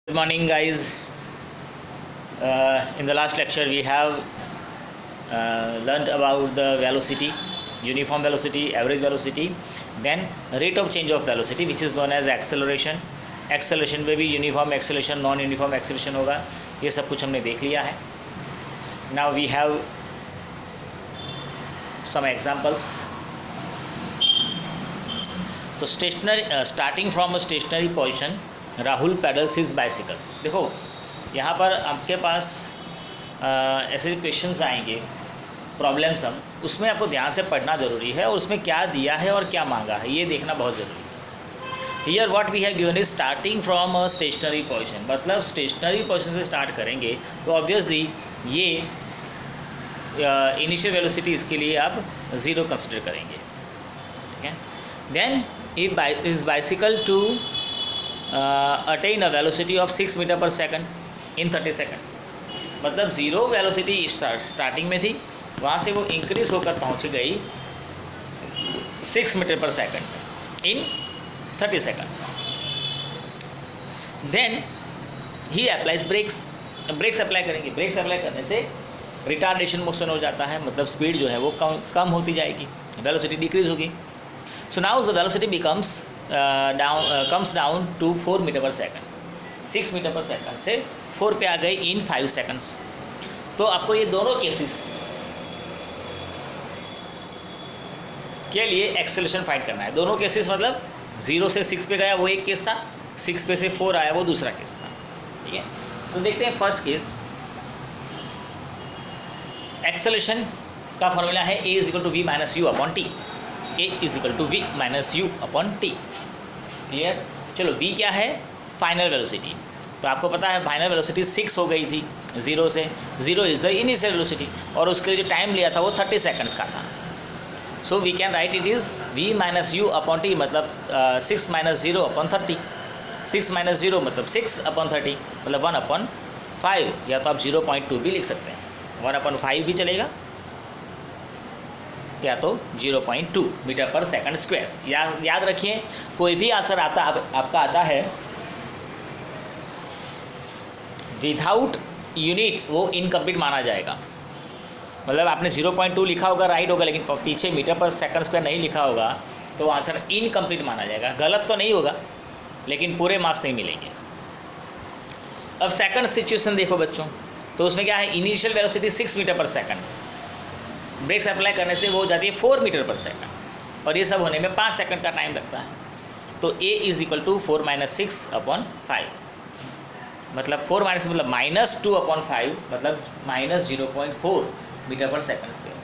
Good morning, guys. In the last lecture, we have learned about the velocity, uniform velocity, average velocity, then rate of change of velocity, which is known as acceleration. Acceleration में भी uniform acceleration, non uniform acceleration होगा. ये सब कुछ हमने देख लिया है. Now we have some examples. So stationary, starting from a stationary position, Rahul pedals is bicycle. देखो यहाँ पर आपके पास ऐसे क्वेश्चंस आएंगे, प्रॉब्लम्स, हम उसमें आपको ध्यान से पढ़ना ज़रूरी है और उसमें क्या दिया है और क्या मांगा है ये देखना बहुत ज़रूरी है. Here what we have given is starting from a stationary position. मतलब स्टेशनरी पोजीशन से स्टार्ट करेंगे तो ऑब्वियसली ये इनिशियल वेलोसिटी इसके लिए आप ज़ीरो कंसिडर करेंगे. ठीक है. Then is bicycle to attain a velocity of 6 metre per second in 30 seconds. मतलब ज़ीरो वेलोसिटी स्टार्टिंग में थी, वहाँ से वो इंक्रीज़ होकर पहुँच गई 6 metre per second in 30 seconds. Then he applies brakes. Brakes apply करेंगे. ब्रेक्स अप्लाई करने से रिटार्डेशन मोशन हो जाता है, मतलब स्पीड जो है वो कम होती जाएगी, वेलोसिटी डिक्रीज़ होगी. So now the velocity becomes comes down to 4 metre per second. 6 metre per second से 4 पे आ गई इन 5 सेकंड्स. तो आपको ये दोनों केसेस के लिए एक्सेलरेशन फाइंड करना है. दोनों केसेस मतलब 0 से 6 पे गया वो एक केस था, 6 पे से 4 आया वो दूसरा केस था. ठीक है. तो देखते हैं फर्स्ट केस. एक्सेलरेशन का फॉर्मूला है a is equal to v minus u upon t. a is equal to v minus u upon t. Clear. चलो v क्या है? Final velocity. तो आपको पता है फाइनल वेलोसिटी 6 हो गई थी 0 से. 0 इज़ द इनिशियल वेलोसिटी और उसके लिए जो टाइम लिया था वो 30 सेकंड्स का था. So we can write it is v minus u upon t, मतलब 6 माइनस 0 अपॉन 30. 6 माइनस 0 मतलब 6 अपॉन 30 मतलब 1 अपॉन 5, या तो आप 0.2 भी लिख सकते हैं. 1 अपॉन 5 भी चलेगा, या तो 0.2 मीटर पर सेकंड स्क्वायर. याद रखिए कोई भी आंसर आपका आता है विदाउट यूनिट वो इनकम्प्लीट माना जाएगा. मतलब आपने 0.2 लिखा होगा राइट होगा, लेकिन पीछे मीटर पर सेकंड स्क्वायर नहीं लिखा होगा तो आंसर इनकम्प्लीट माना जाएगा. गलत तो नहीं होगा लेकिन पूरे मार्क्स नहीं मिलेंगे. अब सेकंड सिचुएशन देखो बच्चों. तो उसमें क्या है? Initial velocity 6 metre per second. Breaks apply करने से वो हो जाती है 4 मीटर पर सेकंड और ये सब होने में 5 सेकंड का टाइम लगता है. तो a is equal to 4 minus 6 upon 5, मतलब 4 माइनस मतलब -2 अपॉन 5 मतलब -0.4 मीटर पर सेकंड स्क्वायर.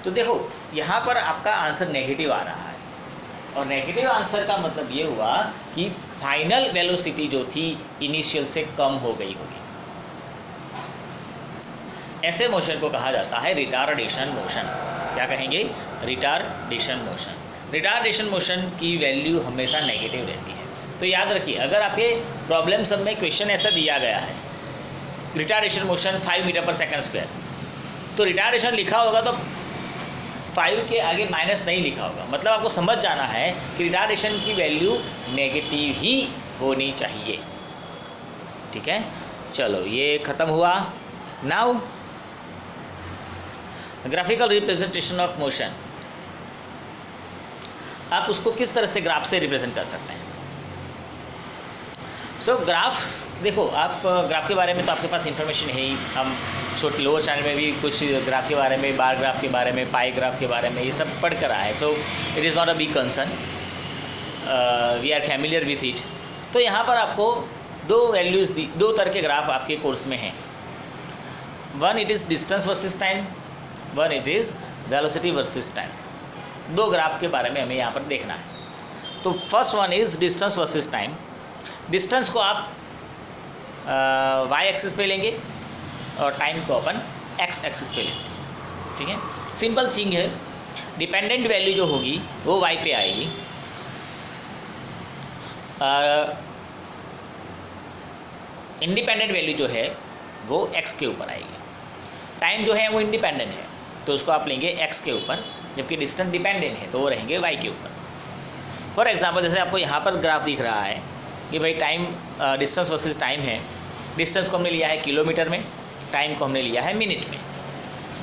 तो देखो यहाँ पर आपका आंसर नेगेटिव आ रहा है और नेगेटिव आंसर का मतलब ये हुआ कि फाइनल वेलोसिटी जो थी इनिशियल से कम हो गई होगी. ऐसे मोशन को कहा जाता है रिटार्डेशन मोशन. क्या कहेंगे? Retardation motion. रिटार्डेशन मोशन की वैल्यू हमेशा नेगेटिव रहती है. तो याद रखिए अगर आपके प्रॉब्लम सब में क्वेश्चन ऐसा दिया गया है retardation motion 5 metre per second square, तो रिटार्डेशन लिखा होगा तो 5 के आगे माइनस नहीं लिखा होगा. मतलब आपको समझ जाना है कि रिटार्डेशन की वैल्यू नेगेटिव ही होनी चाहिए. ठीक है. चलो ये ख़त्म हुआ. Now graphical representation of motion. आप उसको किस तरह से ग्राफ से रिप्रेजेंट कर सकते हैं? सो ग्राफ देखो, आप ग्राफ के बारे में तो आपके पास इंफॉर्मेशन है ही. हम छोटे लोअर चैनल में भी कुछ ग्राफ के बारे में, बार ग्राफ के बारे में, पाई ग्राफ के बारे में ये सब पढ़ कर आए. तो it is not a big concern, we are familiar with it. तो यहाँ पर आपको दो तरह के ग्राफ आपके कोर्स में हैं. One it is distance versus time, one it is velocity versus time. दो ग्राफ के बारे में हमें यहाँ पर देखना है. तो first one is distance versus time. Distance को आप वाई एक्सिस पे लेंगे और टाइम को अपन एक्स एक्सिस पे लेंगे. ठीक है. सिंपल थिंग है. डिपेंडेंट वैल्यू जो होगी वो वाई पे आएगी, इंडिपेंडेंट वैल्यू जो है वो एक्स के ऊपर आएगी. टाइम जो है वो इंडिपेंडेंट है तो उसको आप लेंगे एक्स के ऊपर, जबकि डिस्टेंस डिपेंडेंट है तो वो रहेंगे वाई के ऊपर. फॉर एग्जांपल जैसे आपको यहाँ पर ग्राफ दिख रहा है कि भाई टाइम डिस्टेंस वर्सेस टाइम है। डिस्टेंस को हमने लिया है किलोमीटर में, टाइम को हमने लिया है मिनट में।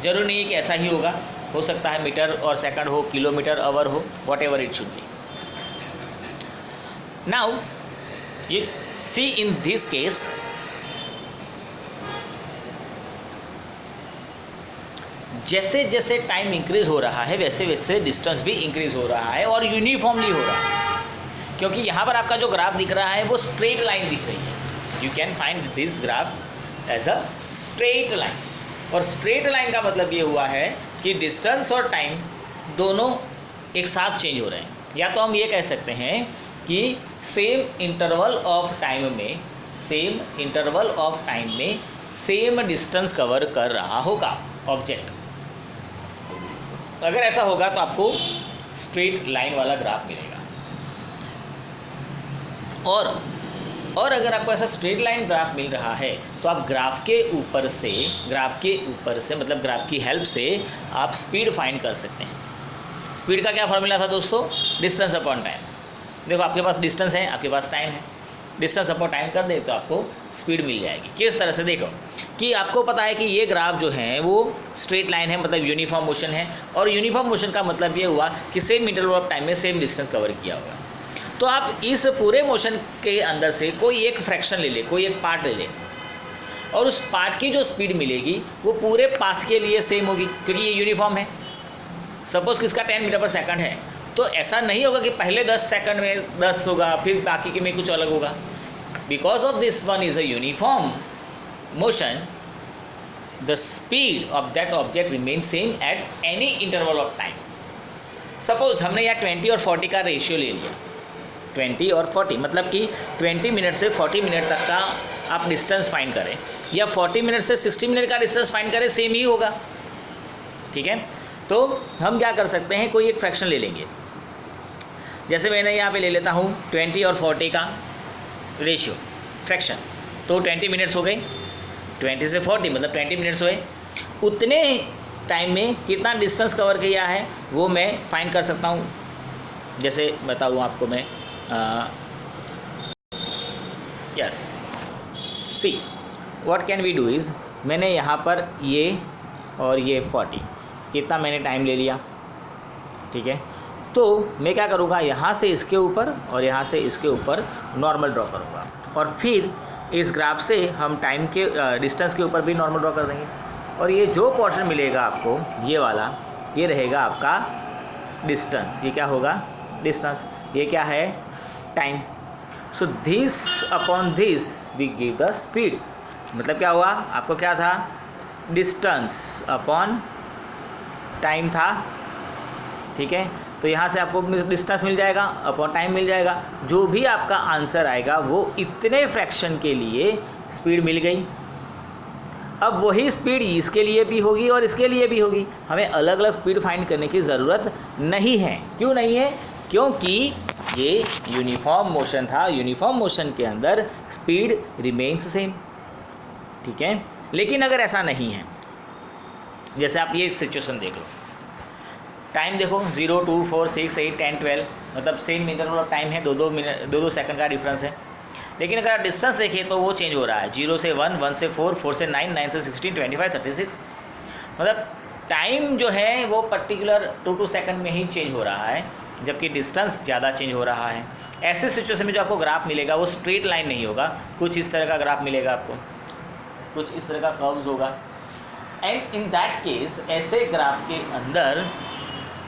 जरूरी नहीं है कि ऐसा ही होगा, हो सकता है मीटर और सेकंड हो, किलोमीटर आवर हो, whatever it should be. Now you see in this case जैसे जैसे टाइम इंक्रीज हो रहा है वैसे वैसे डिस्टेंस भी इंक्रीज हो रहा है और यूनिफॉर्मली हो रहा है, क्योंकि यहाँ पर आपका जो ग्राफ दिख रहा है वो स्ट्रेट लाइन दिख रही है। You can find this graph as a straight line, और स्ट्रेट लाइन का मतलब ये हुआ है कि डिस्टेंस और टाइम दोनों एक साथ चेंज हो रहे हैं। या तो हम ये कह सकते हैं कि सेम इंटरवल ऑफ टाइम में सेम डिस्टेंस कवर कर रहा होगा ऑब्जेक्ट। अगर ऐसा होगा तो आपको स्ट्रेट लाइन वाला ग्राफ मिलेगा। और अगर आपको ऐसा स्ट्रेट लाइन ग्राफ मिल रहा है तो आप ग्राफ के ऊपर से मतलब ग्राफ की हेल्प से आप स्पीड फाइंड कर सकते हैं। स्पीड का क्या फॉर्मूला था दोस्तों? Distance upon time. देखो आपके पास डिस्टेंस है, आपके पास टाइम है, डिस्टेंस अपॉन टाइम कर दे तो आपको स्पीड मिल जाएगी। किस तरह से? देखो कि आपको पता है कि ये ग्राफ जो है वो स्ट्रेट लाइन है, मतलब यूनिफॉर्म मोशन है, और यूनिफॉर्म मोशन का मतलब ये हुआ कि सेम इंटरवल ऑफ टाइम में सेम डिस्टेंस कवर किया होगा। तो आप इस पूरे मोशन के अंदर से कोई एक फ्रैक्शन ले ले, कोई एक पार्ट ले ले, और उस पार्ट की जो स्पीड मिलेगी वो पूरे पाथ के लिए सेम होगी, क्योंकि ये यूनिफॉर्म है। सपोज किसका 10 मीटर पर सेकंड है, तो ऐसा नहीं होगा कि पहले 10 सेकंड में 10 होगा फिर बाकी के में कुछ अलग होगा। Because of this one is a uniform motion, the speed of that object remain same at any interval of time. Suppose हमने यहाँ 20 और 40 का रेशियो ले लिया, 20 और 40 मतलब कि 20 मिनट से 40 मिनट तक का आप डिस्टेंस फाइंड करें, या 40 मिनट से 60 मिनट का डिस्टेंस फाइंड करें, सेम ही होगा। ठीक है, तो हम क्या कर सकते हैं, कोई एक फ्रैक्शन ले लेंगे। जैसे मैंने यहाँ पे ले लेता हूँ 20 और 40 का रेशियो फ्रैक्शन, तो 20 मिनट्स हो गए, 20 से 40 मतलब 20 मिनट्स हुए। उतने टाइम में कितना डिस्टेंस कवर किया है वो मैं फाइंड कर सकता हूँ। जैसे बताऊँ आपको मैं, yes see what can we do is, मैंने यहाँ पर ये और ये 40 कितना मैंने टाइम ले लिया। ठीक है, तो मैं क्या करूँगा, यहाँ से इसके ऊपर और यहाँ से इसके ऊपर नॉर्मल ड्रॉ करूँगा, और फिर इस ग्राफ से हम टाइम के डिस्टेंस के ऊपर भी नॉर्मल ड्रॉ कर देंगे। और ये जो पोर्शन मिलेगा आपको, ये वाला, ये रहेगा आपका डिस्टेंस। ये क्या होगा? डिस्टेंस। ये क्या है? Time. So this upon this we give the speed. मतलब क्या हुआ? आपको क्या था? डिस्टेंस अपॉन टाइम था। ठीक है, तो यहाँ से आपको डिस्टेंस मिल जाएगा, अपॉन टाइम मिल जाएगा। जो भी आपका आंसर आएगा वो इतने फ्रैक्शन के लिए स्पीड मिल गई। अब वही स्पीड इसके लिए भी होगी और इसके लिए भी होगी। हमें अलग अलग स्पीड फाइंड करने की ज़रूरत नहीं है। क्यों नहीं है? क्योंकि ये यूनिफॉर्म मोशन था। यूनिफॉर्म मोशन के अंदर स्पीड रिमेन्स सेम। ठीक है, लेकिन अगर ऐसा नहीं है, जैसे आप ये सिचुएशन देख लो, टाइम देखो 0, 2, 4, 6, 8, 10, 12 मतलब सेम इंटरवल ऑफ टाइम है, 2-2 मिनट 2-2 सेकंड का डिफरेंस है। लेकिन अगर आप डिस्टेंस देखें तो वो चेंज हो रहा है, 0 से 1, 1 से 4, 4 से 9, 9 से 16, 25, 36। मतलब टाइम जो है वो पर्टिकुलर 2-2 सेकंड में ही चेंज हो रहा है, जबकि डिस्टेंस ज़्यादा चेंज हो रहा है। ऐसे सिचुएशन में जो आपको ग्राफ मिलेगा वो स्ट्रेट लाइन नहीं होगा, कुछ इस तरह का ग्राफ मिलेगा आपको, कुछ इस तरह का कर्व्स होगा। एंड इन दैट केस ऐसे ग्राफ के अंदर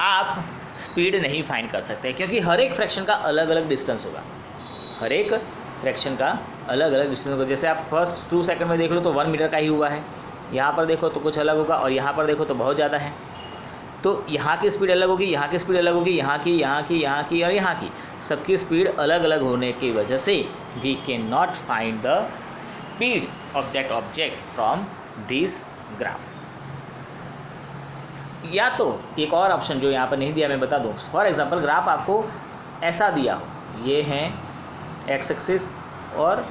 आप स्पीड नहीं फाइंड कर सकते, क्योंकि हर एक फ्रैक्शन का अलग अलग डिस्टेंस होगा। हर एक फ्रैक्शन का अलग अलग डिस्टेंस होगा। जैसे आप फर्स्ट 2 सेकंड में देख लो तो 1 मीटर का ही हुआ है, यहाँ पर देखो तो कुछ अलग होगा, और यहाँ पर देखो तो बहुत ज़्यादा है। तो यहाँ की स्पीड अलग होगी, यहाँ की स्पीड अलग होगी, यहाँ की, यहाँ की, यहाँ की और यहाँ की, सबकी स्पीड अलग अलग होने की वजह से we can not find the speed of that object from this graph. या तो एक और ऑप्शन जो यहाँ पर नहीं दिया मैं बता दूँ। फॉर एग्जांपल ग्राफ आपको ऐसा दिया हो, ये हैं एक्स एक्सिस और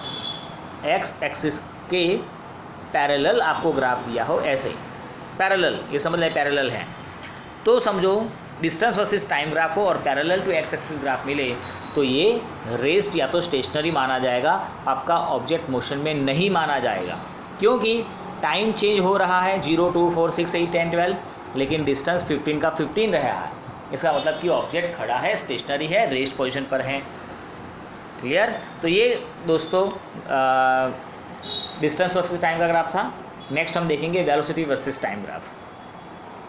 एक्स एक्सिस के पैरेलल आपको ग्राफ दिया हो, ऐसे पैरेलल, ये समझ लें पैरेलल है। तो समझो डिस्टेंस वर्सेस टाइम ग्राफ हो और parallel to x axis graph मिले, तो ये रेस्ट या तो स्टेशनरी माना जाएगा, आपका ऑब्जेक्ट मोशन में नहीं माना जाएगा, क्योंकि टाइम चेंज हो रहा है 0 2 4 6 8 10 12, लेकिन डिस्टेंस 15 का 15 रहा है। इसका मतलब कि ऑब्जेक्ट खड़ा है, स्टेशनरी है, रेस्ट पोजीशन पर है। क्लियर? तो ये दोस्तों डिस्टेंस वर्सेस टाइम का ग्राफ था। नेक्स्ट हम देखेंगे वेलोसिटी वर्सेस टाइम ग्राफ।